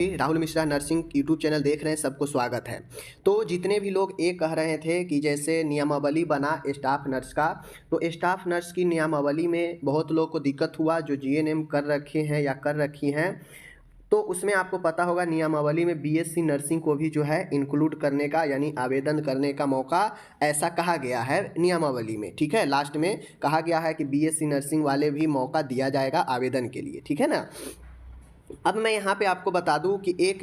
Rahul Mishra nursing YouTube channel देख रहे हैं, सबको स्वागत है। तो जितने भी लोग ये कह रहे थे कि जैसे नियमावली बना स्टाफ नर्स का, तो स्टाफ नर्स की नियमावली में बहुत लोग को दिक्कत हुआ जो जीएनएम कर रखे हैं या कर रखी हैं। तो उसमें आपको पता होगा नियमावली में बीएससी नर्सिंग को भी जो है इंक्लूड करने का यानी आवेदन करने का मौका ऐसा कहा गया है नियमावली में। ठीक है, लास्ट में कहा गया है कि बीएससी नर्सिंग वाले भी मौका दिया जाएगा आवेदन के लिए। ठीक है ना। अब मैं यहाँ पे आपको बता दूं कि एक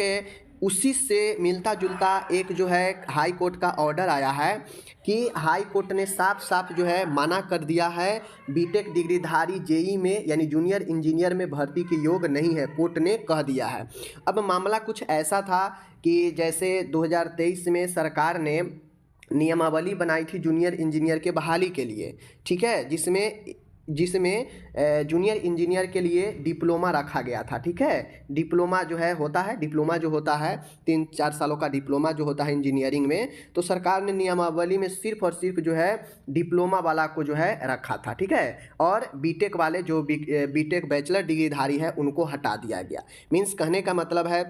उसी से मिलता जुलता एक जो है हाई कोर्ट का ऑर्डर आया है कि हाई कोर्ट ने साफ साफ जो है मना कर दिया है बीटेक डिग्रीधारी जेई में यानी जूनियर इंजीनियर में भर्ती के योग्य नहीं है, कोर्ट ने कह दिया है। अब मामला कुछ ऐसा था कि जैसे 2023 में सरकार ने नियमावली बनाई थी जूनियर इंजीनियर के बहाली के लिए। ठीक है, जिसमें जूनियर इंजीनियर के लिए डिप्लोमा रखा गया था। ठीक है, डिप्लोमा जो है डिप्लोमा जो होता है 3-4 सालों का डिप्लोमा जो होता है इंजीनियरिंग में, तो सरकार ने नियमावली में सिर्फ और सिर्फ जो है डिप्लोमा वाला को जो है रखा था। ठीक है, और बीटेक वाले जो बीटेक बैचलर डिग्रीधारी है उनको हटा दिया गया। मीन्स कहने का मतलब है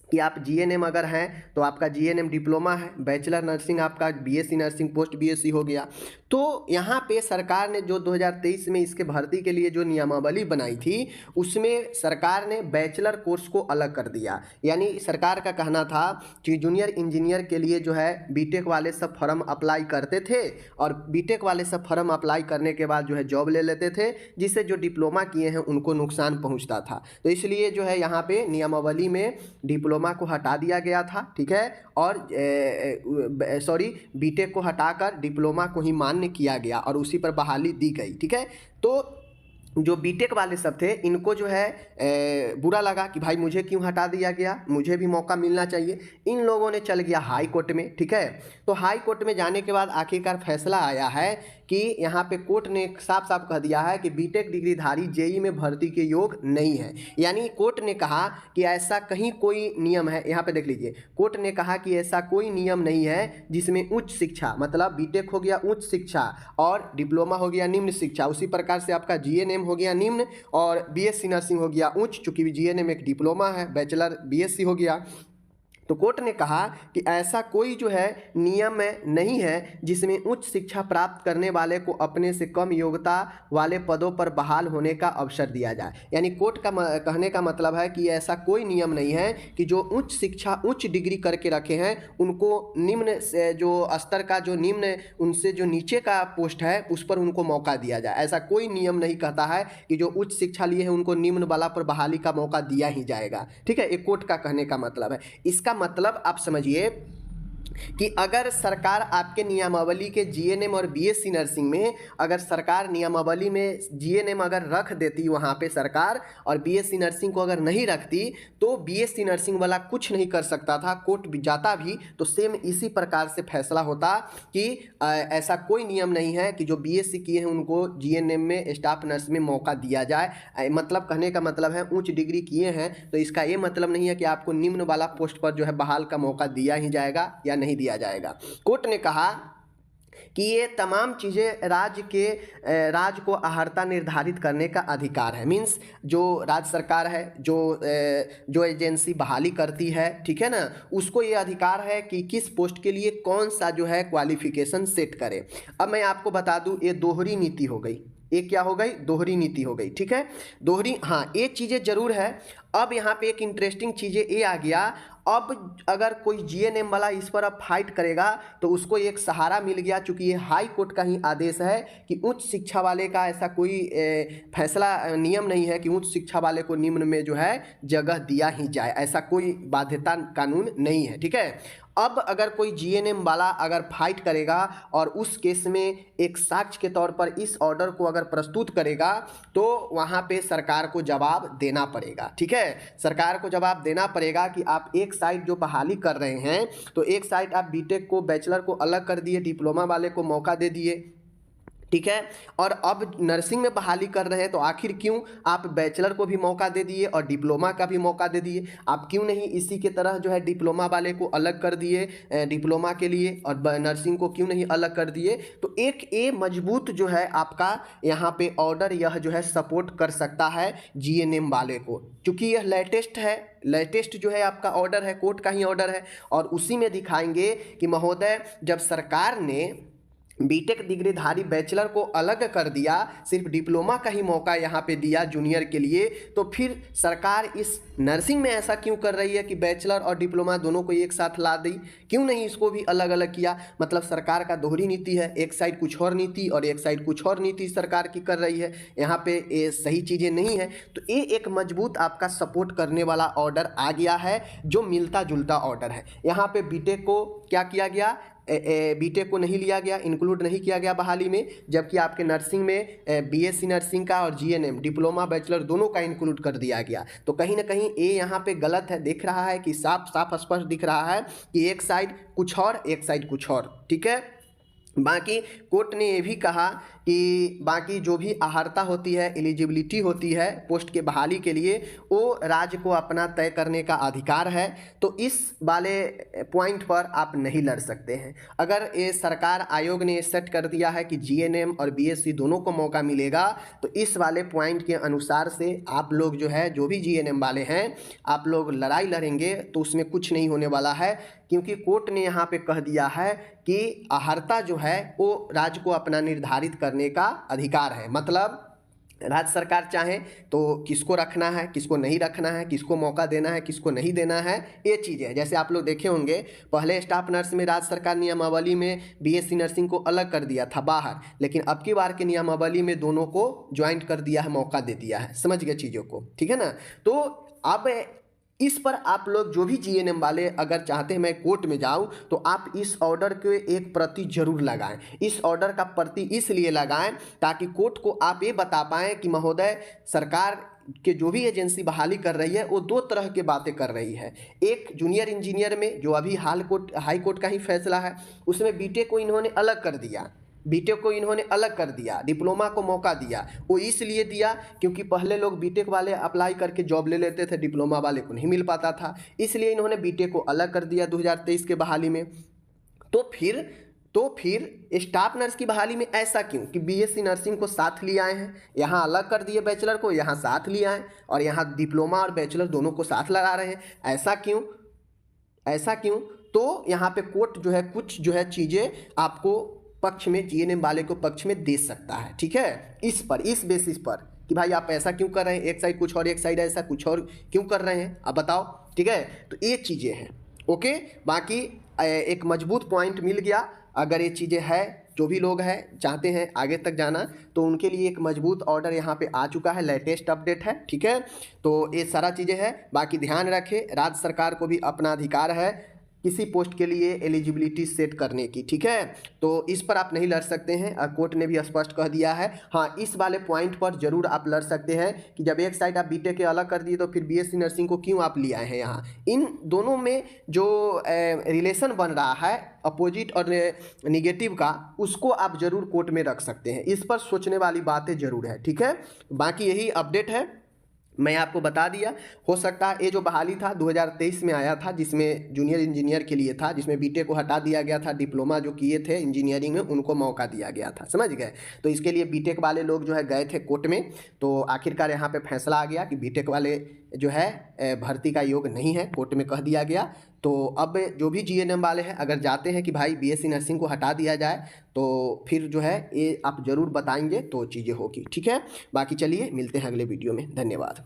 कि आप जीएनएम अगर हैं तो आपका जीएनएम डिप्लोमा है, बैचलर नर्सिंग आपका बीएससी नर्सिंग पोस्ट बीएससी हो गया। तो यहाँ पे सरकार ने जो 2023 में इसके भर्ती के लिए जो नियमावली बनाई थी उसमें सरकार ने बैचलर कोर्स को अलग कर दिया। यानी सरकार का कहना था कि जूनियर इंजीनियर के लिए जो है बीटेक वाले सब फॉर्म अप्लाई करते थे और बीटेक वाले सब फॉर्म अप्लाई करने के बाद जो है जॉब ले लेते थे, जिससे जो डिप्लोमा किए हैं उनको नुकसान पहुँचता था। तो इसलिए जो है यहाँ पे नियमावली में डिप्लोमा को हटा दिया गया था। ठीक है, और बीटेक को हटाकर डिप्लोमा को ही मान्य किया गया और उसी पर बहाली दी गई। ठीक है, तो जो बीटेक वाले सब थे इनको जो है बुरा लगा कि भाई मुझे क्यों हटा दिया गया, मुझे भी मौका मिलना चाहिए। इन लोगों ने चल गया हाई कोर्ट में। ठीक है, तो हाई कोर्ट में जाने के बाद आखिरकार फैसला आया है कि यहाँ पे कोर्ट ने साफ साफ कह दिया है कि बीटेक डिग्रीधारी जेई में भर्ती के योग्य नहीं है। यानी कोर्ट ने कहा कि ऐसा कहीं कोई नियम है, यहाँ पे देख लीजिए, कोर्ट ने कहा कि ऐसा कोई नियम नहीं है जिसमें उच्च शिक्षा मतलब बीटेक हो गया उच्च शिक्षा और डिप्लोमा हो गया निम्न शिक्षा, उसी प्रकार से आपका जीएनएम हो गया निम्न और बीएससी नर्सिंग हो गया उच्च, चूंकि जीएनएम एक डिप्लोमा है, बैचलर बीएससी हो गया। तो कोर्ट ने कहा कि ऐसा कोई जो है नियम नहीं है जिसमें उच्च शिक्षा प्राप्त करने वाले को अपने से कम योग्यता वाले पदों पर बहाल होने का अवसर दिया जाए। यानी कोर्ट का कहने का मतलब है कि ऐसा कोई नियम नहीं है कि जो उच्च शिक्षा उच्च डिग्री करके रखे हैं उनको निम्न से जो स्तर का जो निम्न उनसे जो नीचे का पोस्ट है उस पर उनको मौका दिया जाए। ऐसा कोई नियम नहीं कहता है कि जो उच्च शिक्षा लिए हैं उनको निम्न वाला पर बहाली का मौका दिया ही जाएगा। ठीक है, एक कोर्ट का कहने का मतलब है। इसका मतलब आप समझिए कि अगर सरकार आपके नियमावली के जीएनएम और बीएससी नर्सिंग में अगर सरकार नियमावली में जीएनएम अगर रख देती वहाँ पे सरकार और बीएससी नर्सिंग को अगर नहीं रखती तो बीएससी नर्सिंग वाला कुछ नहीं कर सकता था। कोर्ट भी जाता भी तो सेम इसी प्रकार से फैसला होता कि ऐसा कोई नियम नहीं है कि जो बीएससी किए हैं उनको जीएनएम में स्टाफ नर्स में मौका दिया जाए। मतलब कहने का मतलब है उच्च डिग्री किए हैं तो इसका ये मतलब नहीं है कि आपको निम्न वाला पोस्ट पर जो है बहाल का मौका दिया ही जाएगा या नहीं दिया जाएगा। कोर्ट ने कहा कि ये तमाम चीज़ें राज्य को अहर्ता निर्धारित करने का अधिकार है। मीन्स जो राज्य सरकार है जो एजेंसी बहाली करती है, ठीक है ना, उसको ये अधिकार है कि किस पोस्ट के लिए कौन सा जो है क्वालिफिकेशन सेट करे। अब मैं आपको बता दूं ये दोहरी नीति हो गई। ये क्या हो गई? दोहरी नीति हो गई। ठीक है, दोहरी, हाँ ये चीज़ें जरूर है। अब यहाँ पे एक इंटरेस्टिंग चीज़ें ये आ गया, अब अगर कोई जीएनएम वाला इस पर अब फाइट करेगा तो उसको एक सहारा मिल गया, चूंकि ये हाई कोर्ट का ही आदेश है कि उच्च शिक्षा वाले का ऐसा कोई फैसला नियम नहीं है कि उच्च शिक्षा वाले को निम्न में जो है जगह दिया ही जाए, ऐसा कोई बाध्यता कानून नहीं है। ठीक है, अब अगर कोई जीएनएम वाला अगर फाइट करेगा और उस केस में एक साक्ष्य के तौर पर इस ऑर्डर को अगर प्रस्तुत करेगा तो वहाँ पे सरकार को जवाब देना पड़ेगा। ठीक है, सरकार को जवाब देना पड़ेगा कि आप एक साइड जो बहाली कर रहे हैं तो एक साइड आप बीटेक को बैचलर को अलग कर दिए, डिप्लोमा वाले को मौका दे दिए, ठीक है। और अब नर्सिंग में बहाली कर रहे हैं तो आखिर क्यों आप बैचलर को भी मौका दे दिए और डिप्लोमा का भी मौका दे दिए? आप क्यों नहीं इसी के तरह जो है डिप्लोमा वाले को अलग कर दिए डिप्लोमा के लिए, और नर्सिंग को क्यों नहीं अलग कर दिए? तो एक ये मजबूत जो है आपका यहाँ पे ऑर्डर यह जो है सपोर्ट कर सकता है जीएनएम वाले को, क्योंकि यह लेटेस्ट है। लेटेस्ट जो है आपका ऑर्डर है, कोर्ट का ही ऑर्डर है, और उसी में दिखाएंगे कि महोदय जब सरकार ने बीटेक डिग्रीधारी बैचलर को अलग कर दिया, सिर्फ डिप्लोमा का ही मौका यहाँ पे दिया जूनियर के लिए, तो फिर सरकार इस नर्सिंग में ऐसा क्यों कर रही है कि बैचलर और डिप्लोमा दोनों को एक साथ ला दी? क्यों नहीं इसको भी अलग अलग किया? मतलब सरकार का दोहरी नीति है, एक साइड कुछ और नीति और एक साइड कुछ और नीति सरकार की कर रही है, यहाँ पे ये सही चीज़ें नहीं है। तो ये एक मजबूत आपका सपोर्ट करने वाला ऑर्डर आ गया है, जो मिलता जुलता ऑर्डर है। यहाँ पे बीटेक को क्या किया गया? बीटेक को नहीं लिया गया, इंक्लूड नहीं किया गया बहाली में, जबकि आपके नर्सिंग में बीएससी नर्सिंग का और जीएनएम डिप्लोमा बैचलर दोनों का इंक्लूड कर दिया गया। तो कहीं ना कहीं ये यहाँ पे गलत है, दिख रहा है कि साफ साफ स्पष्ट दिख रहा है कि एक साइड कुछ और एक साइड कुछ और। ठीक है। बाकी कोर्ट ने ये भी कहा कि बाकी जो भी अहर्ता होती है, एलिजिबिलिटी होती है पोस्ट के बहाली के लिए, वो राज्य को अपना तय करने का अधिकार है। तो इस वाले पॉइंट पर आप नहीं लड़ सकते हैं। अगर ये सरकार आयोग ने सेट कर दिया है कि जीएनएम और बीएससी दोनों को मौका मिलेगा, तो इस वाले पॉइंट के अनुसार से आप लोग जो है, जो भी जीएनएम वाले हैं, आप लोग लड़ाई लड़ेंगे तो उसमें कुछ नहीं होने वाला है, क्योंकि कोर्ट ने यहाँ पे कह दिया है कि अहर्ता जो है वो राज्य को अपना निर्धारित करने का अधिकार है। मतलब राज्य सरकार चाहे तो किसको रखना है, किसको नहीं रखना है, किसको मौका देना है, किसको नहीं देना है, ये चीज़ें। जैसे आप लोग देखे होंगे, पहले स्टाफ नर्स में राज्य सरकार नियमावली में बीएससी नर्सिंग को अलग कर दिया था बाहर, लेकिन अब की बार के नियमावली में दोनों को ज्वाइंट कर दिया है, मौका दे दिया है। समझ गए चीज़ों को? ठीक है ना। तो अब इस पर आप लोग जो भी जीएनएम वाले अगर चाहते हैं मैं कोर्ट में जाऊं, तो आप इस ऑर्डर के एक प्रति जरूर लगाएं। इस ऑर्डर का प्रति इसलिए लगाएं ताकि कोर्ट को आप ये बता पाएं कि महोदय सरकार के जो भी एजेंसी बहाली कर रही है वो दो तरह की बातें कर रही है। एक जूनियर इंजीनियर में जो अभी हाई कोर्ट का ही फैसला है, उसमें बीटेक को इन्होंने अलग कर दिया, बीटेक को इन्होंने अलग कर दिया, डिप्लोमा को मौका दिया। वो इसलिए दिया क्योंकि पहले लोग बीटेक वाले अप्लाई करके जॉब ले लेते थे, डिप्लोमा वाले को नहीं मिल पाता था, इसलिए इन्होंने बीटेक को अलग कर दिया 2023 के बहाली में। तो फिर स्टाफ नर्स की बहाली में ऐसा क्यों कि बीएससी नर्सिंग को साथ लिए आए हैं, यहाँ अलग कर दिए बैचलर को, यहाँ साथ लिए आए, और यहाँ डिप्लोमा और बैचलर दोनों को साथ लगा रहे हैं। ऐसा क्यों? ऐसा क्यों? तो यहाँ पे कोर्ट जो है कुछ जो है चीज़ें आपको पक्ष में, जीएनएम वाले को पक्ष में दे सकता है। ठीक है। इस बेसिस पर कि भाई आप ऐसा क्यों कर रहे हैं, एक साइड कुछ और एक साइड ऐसा कुछ और क्यों कर रहे हैं, आप बताओ। ठीक है। तो ये चीज़ें हैं। ओके। बाकी एक मजबूत पॉइंट मिल गया। अगर ये चीज़ें है, जो भी लोग हैं चाहते हैं आगे तक जाना, तो उनके लिए एक मजबूत ऑर्डर यहाँ पे आ चुका है, लेटेस्ट अपडेट है। ठीक है। तो ये सारा चीज़ें हैं। बाकी ध्यान रखें, राज्य सरकार को भी अपना अधिकार है किसी पोस्ट के लिए एलिजिबिलिटी सेट करने की। ठीक है। तो इस पर आप नहीं लड़ सकते हैं, कोर्ट ने भी स्पष्ट कह दिया है। हाँ, इस वाले पॉइंट पर जरूर आप लड़ सकते हैं कि जब एक साइड आप बीटेक के अलग कर दिए तो फिर बीएससी नर्सिंग को क्यों आप ले आए हैं यहाँ। इन दोनों में जो रिलेशन बन रहा है अपोजिट और निगेटिव का, उसको आप जरूर कोर्ट में रख सकते हैं। इस पर सोचने वाली बातें जरूर है। ठीक है। बाकी यही अपडेट है, मैं आपको बता दिया। हो सकता है ये जो बहाली था 2023 में आया था, जिसमें जूनियर इंजीनियर के लिए था, जिसमें बीटेक को हटा दिया गया था, डिप्लोमा जो किए थे इंजीनियरिंग में उनको मौका दिया गया था। समझ गए। तो इसके लिए बीटेक वाले लोग जो है गए थे कोर्ट में, तो आखिरकार यहाँ पे फैसला आ गया कि बीटेक वाले जो है भर्ती का योग नहीं है, कोर्ट में कह दिया गया। तो अब जो भी जीएनएम वाले हैं अगर जाते हैं कि भाई बीएससी नर्सिंग को हटा दिया जाए, तो फिर जो है ये आप ज़रूर बताएंगे तो चीज़ें होगी। ठीक है। बाकी चलिए मिलते हैं अगले वीडियो में। धन्यवाद।